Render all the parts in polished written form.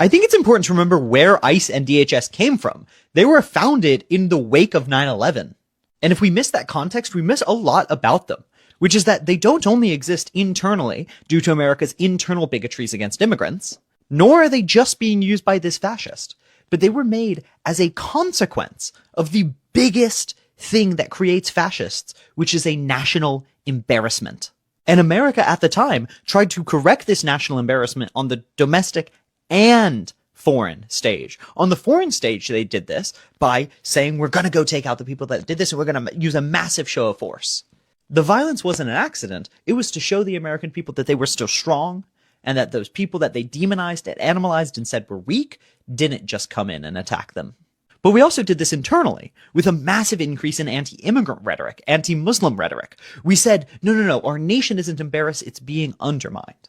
I think it's important to remember where ICE and DHS came from. They were founded in the wake of 9/11. And if we miss that context, we miss a lot about them, which is that they don't only exist internally due to America's internal bigotries against immigrants, nor are they just being used by this fascist, but they were made as a consequence of the biggest thing that creates fascists, which is a national embarrassment. And America at the time tried to correct this national embarrassment on the domestic and foreign stage. On the foreign stage, they did this by saying, we're going to go take out the people that did this, and we're going to use a massive show of force. The violence wasn't an accident. It was to show the American people that they were still strong, and that those people that they demonized and animalized and said were weak didn't just come in and attack them. But we also did this internally, with a massive increase in anti-immigrant rhetoric, anti-Muslim rhetoric. We said, no, our nation isn't embarrassed, it's being undermined.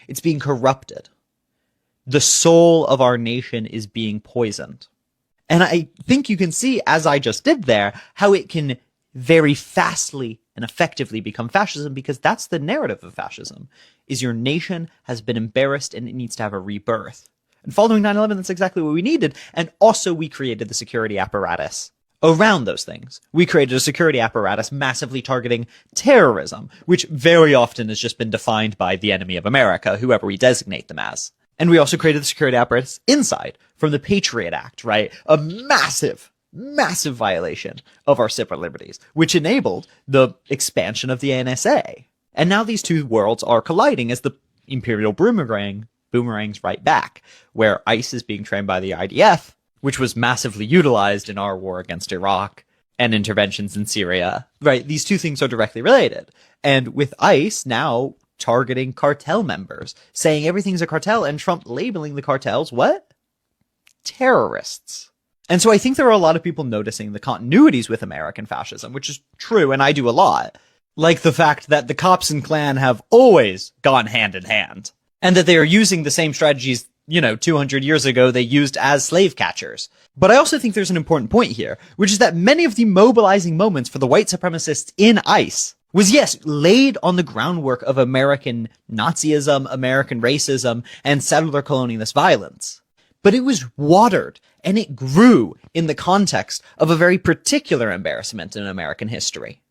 It's being corrupted. The soul of our nation is being poisoned. And I think you can see, as I just did there, how it can very fastly and effectively become fascism, because that's the narrative of fascism, is your nation has been embarrassed and it needs to have a rebirth. And following 9/11, that's exactly what we needed. And also we created the security apparatus around those things. We created a security apparatus massively targeting terrorism, which very often has just been defined by the enemy of America, whoever we designate them as. And we also created the security apparatus inside from the Patriot Act, right? A massive violation of our civil liberties, which enabled the expansion of the NSA. And now these two worlds are colliding as the imperial boomerangs right back, where ICE is being trained by the IDF, which was massively utilized in our war against Iraq and interventions in Syria, right? These two things are directly related. And with ICE now targeting cartel members, saying everything's a cartel, and Trump labeling the cartels what? Terrorists. And so I think there are a lot of people noticing the continuities with American fascism, which is true, and I do a lot. Like the fact that the cops and Klan have always gone hand in hand, and that they are using the same strategies, 200 years ago they used as slave catchers. But I also think there's an important point here, which is that many of the mobilizing moments for the white supremacists in ICE was, yes, laid on the groundwork of American Nazism, American racism, and settler colonialist violence. But it was watered, and it grew in the context of a very particular embarrassment in American history.